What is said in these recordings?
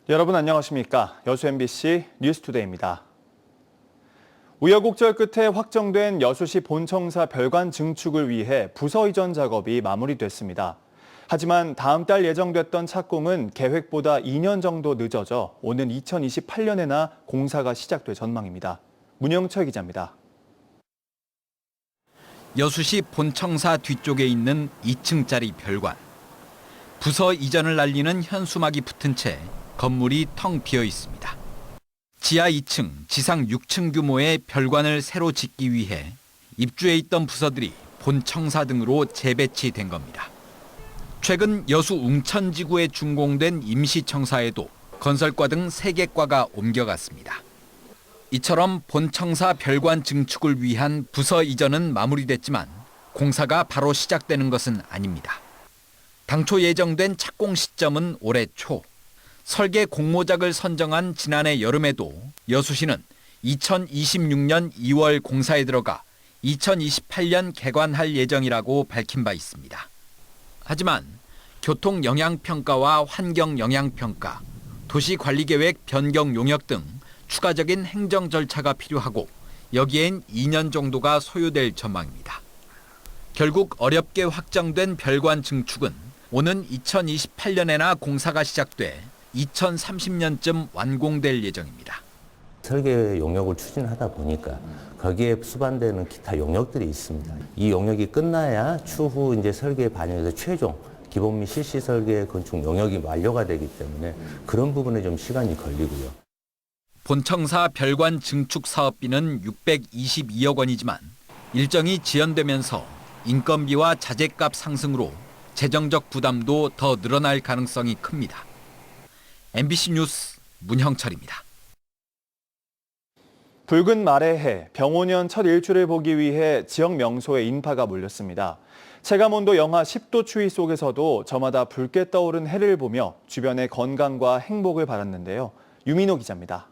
여러분 안녕하십니까? 여수 MBC 뉴스투데이입니다. 우여곡절 끝에 확정된 여수시 본청사 별관 증축을 위해 부서 이전 작업이 마무리됐습니다. 하지만 다음 달 예정됐던 착공은 계획보다 2년 정도 늦어져 오는 2028년에나 공사가 시작될 전망입니다. 문영철 기자입니다. 여수시 본청사 뒤쪽에 있는 2층짜리 별관. 부서 이전을 알리는 현수막이 붙은 채 건물이 텅 비어 있습니다. 지하 2층, 지상 6층 규모의 별관을 새로 짓기 위해 입주해 있던 부서들이 본청사 등으로 재배치된 겁니다. 최근 여수 웅천지구에 준공된 임시청사에도 건설과 등 3개 과가 옮겨갔습니다. 이처럼 본청사 별관 증축을 위한 부서 이전은 마무리됐지만 공사가 바로 시작되는 것은 아닙니다. 당초 예정된 착공 시점은 올해 초. 설계 공모작을 선정한 지난해 여름에도 여수시는 2026년 2월 공사에 들어가 2028년 개관할 예정이라고 밝힌 바 있습니다. 하지만 교통영향평가와 환경영향평가, 도시관리계획 변경 용역 등 추가적인 행정 절차가 필요하고 여기엔 2년 정도가 소요될 전망입니다. 결국 어렵게 확정된 별관 증축은 오는 2028년에나 공사가 시작돼 2030년쯤 완공될 예정입니다. 설계 용역을 추진하다 보니까 거기에 수반되는 기타 용역들이 있습니다. 이 용역이 끝나야 추후 이제 설계에 반영해서 최종 기본 및 실시 설계 건축 용역이 완료가 되기 때문에 그런 부분에 좀 시간이 걸리고요. 본청사 별관 증축 사업비는 622억 원이지만 일정이 지연되면서 인건비와 자재값 상승으로 재정적 부담도 더 늘어날 가능성이 큽니다. MBC 뉴스 문형철입니다. 붉은 말의 해, 병오년 첫 일출을 보기 위해 지역 명소에 인파가 몰렸습니다. 체감온도 영하 10도 추위 속에서도 저마다 붉게 떠오른 해를 보며 주변의 건강과 행복을 바랐는데요. 유민호 기자입니다.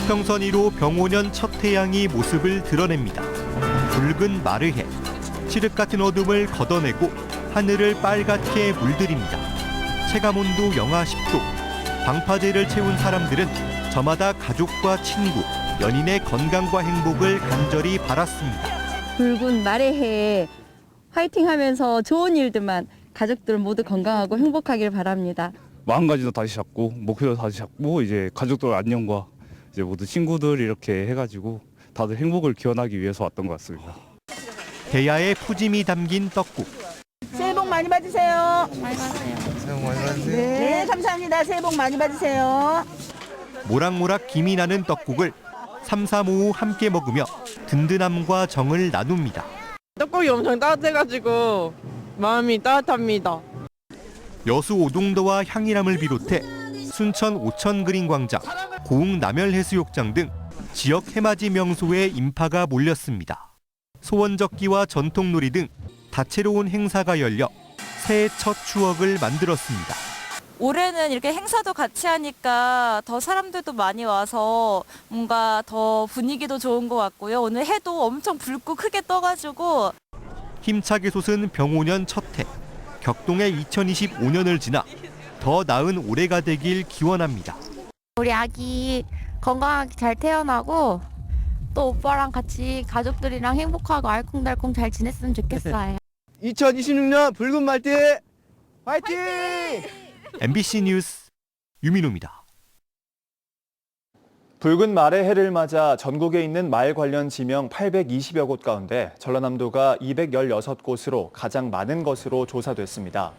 수평선 위로 병오년 첫 태양이 모습을 드러냅니다. 붉은 마르해, 칠흑 같은 어둠을 걷어내고 하늘을 빨갛게 물들입니다. 체감온도 영하 10도, 방파제를 채운 사람들은 저마다 가족과 친구, 연인의 건강과 행복을 간절히 바랐습니다. 붉은 말의 해에 화이팅하면서 좋은 일들만 가족들 모두 건강하고 행복하길 바랍니다. 마음가짐도 다시 잡고 목표도 다시 잡고 이제 가족들 안녕과 이제 모두 친구들 이렇게 해가지고 다들 행복을 기원하기 위해서 왔던 것 같습니다. 대야의 푸짐이 담긴 떡국. 새해 복 많이 받으세요. 새해 복 많이 받으세요. 네, 감사합니다. 새해 복 많이 받으세요. 모락모락 김이 나는 떡국을 삼삼오오 함께 먹으며 든든함과 정을 나눕니다. 떡국이 엄청 따뜻해가지고 마음이 따뜻합니다. 여수 오동도와 향일암을 비롯해 순천 오천그린광장, 고흥 남열해수욕장 등 지역 해맞이 명소에 인파가 몰렸습니다. 소원적기와 전통놀이 등 다채로운 행사가 열려 새해 첫 추억을 만들었습니다. 올해는 이렇게 행사도 같이 하니까 더 사람들도 많이 와서 뭔가 더 분위기도 좋은 것 같고요. 오늘 해도 엄청 붉고 크게 떠가지고 힘차게 솟은 병오년 첫 해, 격동의 2025년을 지나 더 나은 올해가 되길 기원합니다. 우리 아기 건강하게 잘 태어나고 또 오빠랑 같이 가족들이랑 행복하고 알콩달콩 잘 지냈으면 좋겠어요. 2026년 붉은 말띠 화이팅! MBC 뉴스 유민호입니다. 붉은 말의 해를 맞아 전국에 있는 말 관련 지명 820여 곳 가운데 전라남도가 216곳으로 가장 많은 것으로 조사됐습니다.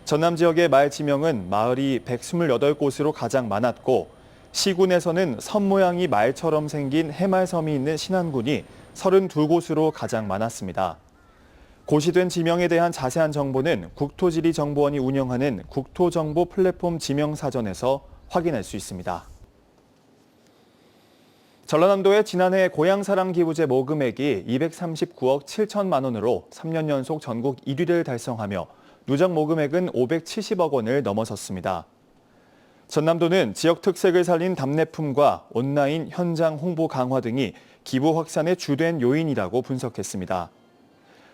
전남 지역의 말 지명은 마을이 128곳으로 가장 많았고 시군에서는 섬 모양이 말처럼 생긴 해말섬이 있는 신안군이 32곳으로 가장 많았습니다. 고시된 지명에 대한 자세한 정보는 국토지리정보원이 운영하는 국토정보 플랫폼 지명사전에서 확인할 수 있습니다. 전라남도의 지난해 고향사랑기부제 모금액이 239억 7천만 원으로 3년 연속 전국 1위를 달성하며 누적 모금액은 570억 원을 넘어섰습니다. 전남도는 지역 특색을 살린 답례품과 온라인 현장 홍보 강화 등이 기부 확산의 주된 요인이라고 분석했습니다.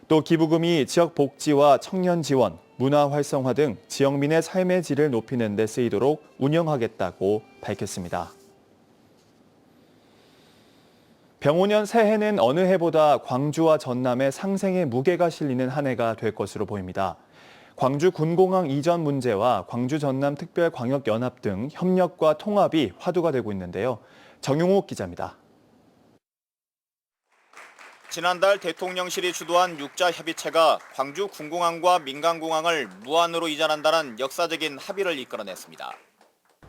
또 기부금이 지역 복지와 청년 지원, 문화 활성화 등 지역민의 삶의 질을 높이는 데 쓰이도록 운영하겠다고 밝혔습니다. 병오년 새해는 어느 해보다 광주와 전남의 상생의 무게가 실리는 한 해가 될 것으로 보입니다. 광주 군공항 이전 문제와 광주 전남 특별광역연합 등 협력과 통합이 화두가 되고 있는데요. 정용욱 기자입니다. 지난달 대통령실이 주도한 육자협의체가 광주 군공항과 민간공항을 무한으로 이전한다는 역사적인 합의를 이끌어냈습니다.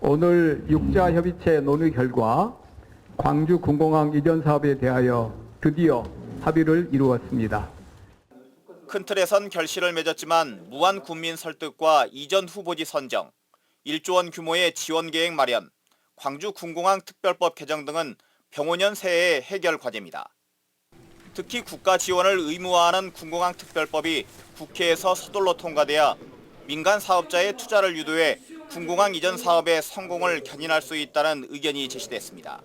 오늘 육자협의체 논의 결과 광주 군공항 이전 사업에 대하여 드디어 합의를 이루었습니다. 큰 틀에선 결실을 맺었지만 무한 군민 설득과 이전 후보지 선정, 1조 원 규모의 지원 계획 마련, 광주 군공항 특별법 개정 등은 병오년 새해의 해결 과제입니다. 특히 국가 지원을 의무화하는 군공항 특별법이 국회에서 서둘러 통과돼야 민간 사업자의 투자를 유도해 군공항 이전 사업의 성공을 견인할 수 있다는 의견이 제시됐습니다.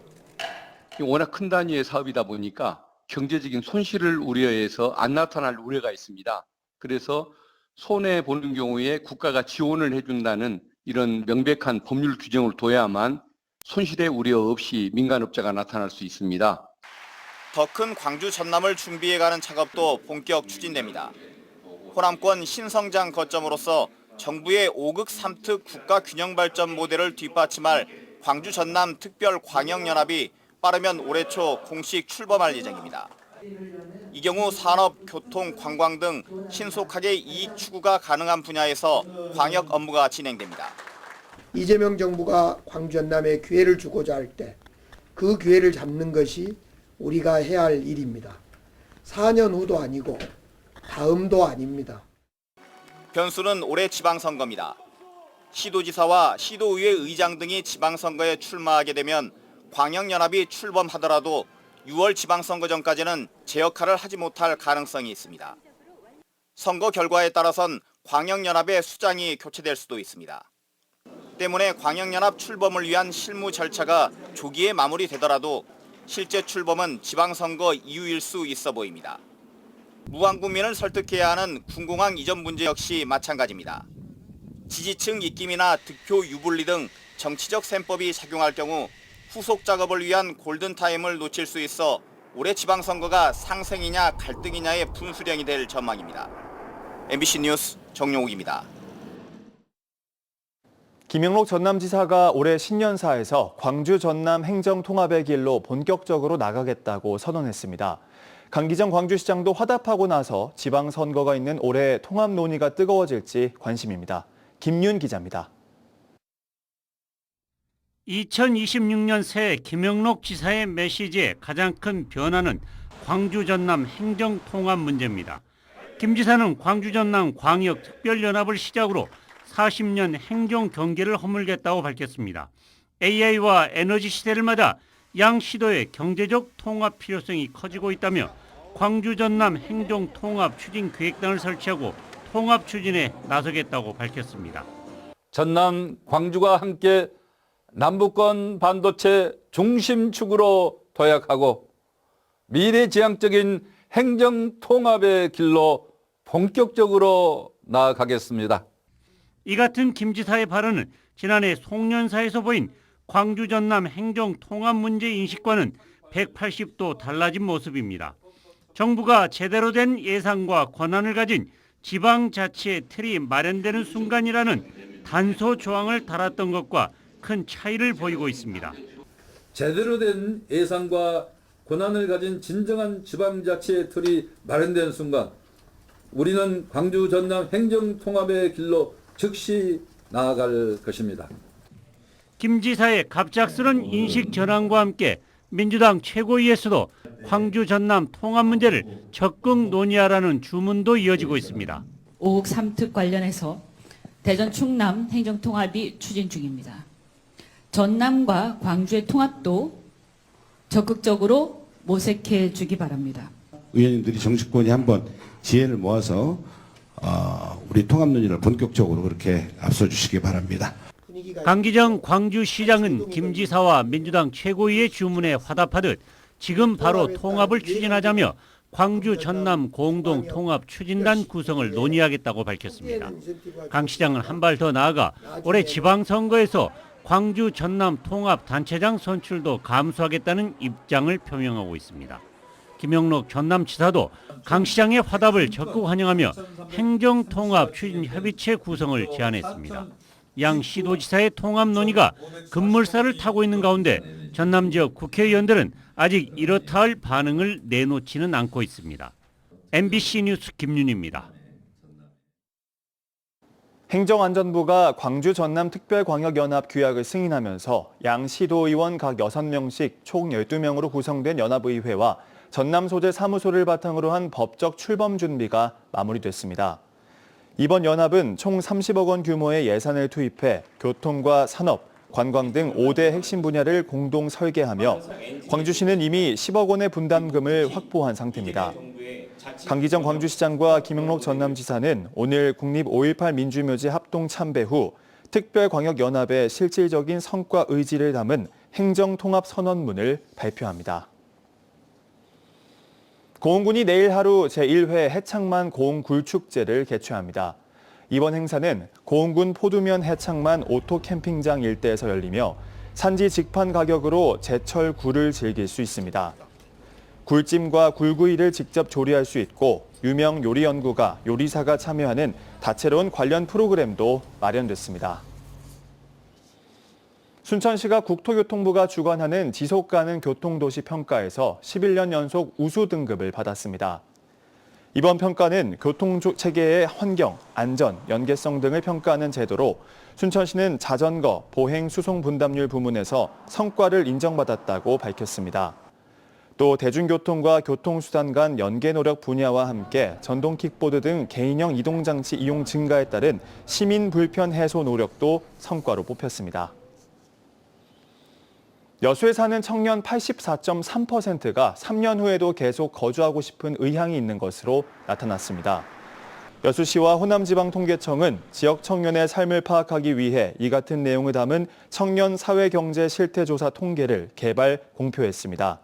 워낙 큰 단위의 사업이다 보니까 경제적인 손실을 우려해서 안 나타날 우려가 있습니다. 그래서 손해보는 경우에 국가가 지원을 해준다는 이런 명백한 법률 규정을 둬야만 손실의 우려 없이 민간업자가 나타날 수 있습니다. 더 큰 광주 전남을 준비해가는 작업도 본격 추진됩니다. 호남권 신성장 거점으로서 정부의 5극 3특 국가균형발전 모델을 뒷받침할 광주 전남 특별광역연합이 빠르면 올해 초 공식 출범할 예정입니다. 이 경우 산업, 교통, 관광 등 신속하게 이익 추구가 가능한 분야에서 광역 업무가 진행됩니다. 이재명 정부가 광주 전남에 기회를 주고자 할 때 그 기회를 잡는 것이 우리가 해야 할 일입니다. 4년 후도 아니고 다음도 아닙니다. 변수는 올해 지방선거입니다. 시도지사와 시도의회 의장 등이 지방선거에 출마하게 되면 광역연합이 출범하더라도 6월 지방선거 전까지는 제 역할을 하지 못할 가능성이 있습니다. 선거 결과에 따라선 광역연합의 수장이 교체될 수도 있습니다. 때문에 광역연합 출범을 위한 실무 절차가 조기에 마무리되더라도 실제 출범은 지방선거 이후일 수 있어 보입니다. 무한국민을 설득해야 하는 군공항 이전 문제 역시 마찬가지입니다. 지지층 입김이나 득표 유불리 등 정치적 셈법이 작용할 경우 후속 작업을 위한 골든타임을 놓칠 수 있어 올해 지방선거가 상생이냐 갈등이냐의 분수령이 될 전망입니다. MBC 뉴스 정용욱입니다. 김영록 전남지사가 올해 신년사에서 광주 전남 행정통합의 길로 본격적으로 나가겠다고 선언했습니다. 강기정 광주시장도 화답하고 나서 지방선거가 있는 올해 통합 논의가 뜨거워질지 관심입니다. 김윤 기자입니다. 2026년 새해 김영록 지사의 메시지의 가장 큰 변화는 광주 전남 행정통합 문제입니다. 김 지사는 광주 전남 광역특별연합을 시작으로 40년 행정 경계를 허물겠다고 밝혔습니다. AI와 에너지 시대를 맞아 양 시도의 경제적 통합 필요성이 커지고 있다며 광주 전남 행정 통합 추진 계획단을 설치하고 통합 추진에 나서겠다고 밝혔습니다. 전남 광주가 함께 남북권 반도체 중심축으로 도약하고 미래지향적인 행정 통합의 길로 본격적으로 나아가겠습니다. 이 같은 김 지사의 발언은 지난해 송년사에서 보인 광주 전남 행정 통합 문제 인식과는 180도 달라진 모습입니다. 정부가 제대로 된 예산과 권한을 가진 지방자치의 틀이 마련되는 순간이라는 단서 조항을 달았던 것과 큰 차이를 보이고 있습니다. 제대로 된 예산과 권한을 가진 진정한 지방자치의 틀이 마련된 순간 우리는 광주 전남 행정통합의 길로 즉시 나아갈 것입니다. 김 지사의 갑작스런 인식 전환과 함께 민주당 최고위에서도 광주 전남 통합 문제를 적극 논의하라는 주문도 이어지고 있습니다. 5국 3특 관련해서 대전 충남 행정통합이 추진 중입니다. 전남과 광주의 통합도 적극적으로 모색해 주기 바랍니다. 의원님들이 정치권이 한번 지혜를 모아서 우리 통합 논의를 본격적으로 그렇게 앞서주시기 바랍니다. 강기정 광주시장은 김 지사와 민주당 최고위의 주문에 화답하듯 지금 바로 통합을 추진하자며 광주 전남 공동 통합 추진단 구성을 논의하겠다고 밝혔습니다. 강 시장은 한 발 더 나아가 올해 지방선거에서 광주 전남 통합 단체장 선출도 감수하겠다는 입장을 표명하고 있습니다. 김영록 전남지사도 강 시장의 화답을 적극 환영하며 행정통합 추진협의체 구성을 제안했습니다. 양 시도지사의 통합 논의가 급물살을 타고 있는 가운데 전남 지역 국회의원들은 아직 이렇다 할 반응을 내놓지는 않고 있습니다. MBC 뉴스 김윤희입니다. 행정안전부가 광주 전남 특별광역연합 규약을 승인하면서 양 시도의원 각 6명씩 총 12명으로 구성된 연합의회와 전남 소재 사무소를 바탕으로 한 법적 출범 준비가 마무리됐습니다. 이번 연합은 총 30억 원 규모의 예산을 투입해 교통과 산업, 관광 등 5대 핵심 분야를 공동 설계하며 광주시는 이미 10억 원의 분담금을 확보한 상태입니다. 강기정 광주시장과 김영록 전남지사는 오늘 국립 5.18 민주묘지 합동 참배 후 특별광역연합의 실질적인 성과 의지를 담은 행정통합선언문을 발표합니다. 고흥군이 내일 하루 제1회 해창만 고흥굴축제를 개최합니다. 이번 행사는 고흥군 포두면 해창만 오토캠핑장 일대에서 열리며 산지 직판 가격으로 제철 굴을 즐길 수 있습니다. 굴찜과 굴구이를 직접 조리할 수 있고 유명 요리 연구가, 요리사가 참여하는 다채로운 관련 프로그램도 마련됐습니다. 순천시가 국토교통부가 주관하는 지속가능 교통도시 평가에서 11년 연속 우수 등급을 받았습니다. 이번 평가는 교통체계의 환경, 안전, 연계성 등을 평가하는 제도로 순천시는 자전거, 보행, 수송 분담률 부문에서 성과를 인정받았다고 밝혔습니다. 또 대중교통과 교통수단 간 연계 노력 분야와 함께 전동 킥보드 등 개인형 이동장치 이용 증가에 따른 시민 불편 해소 노력도 성과로 뽑혔습니다. 여수에 사는 청년 84.3%가 3년 후에도 계속 거주하고 싶은 의향이 있는 것으로 나타났습니다. 여수시와 호남지방통계청은 지역 청년의 삶을 파악하기 위해 이 같은 내용을 담은 청년 사회경제 실태조사 통계를 개발 공표했습니다.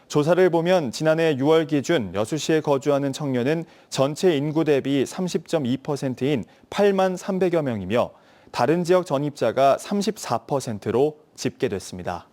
조사를 보면 지난해 6월 기준 여수시에 거주하는 청년은 전체 인구 대비 30.2%인 8만 300여 명이며 다른 지역 전입자가 34%로 집계됐습니다.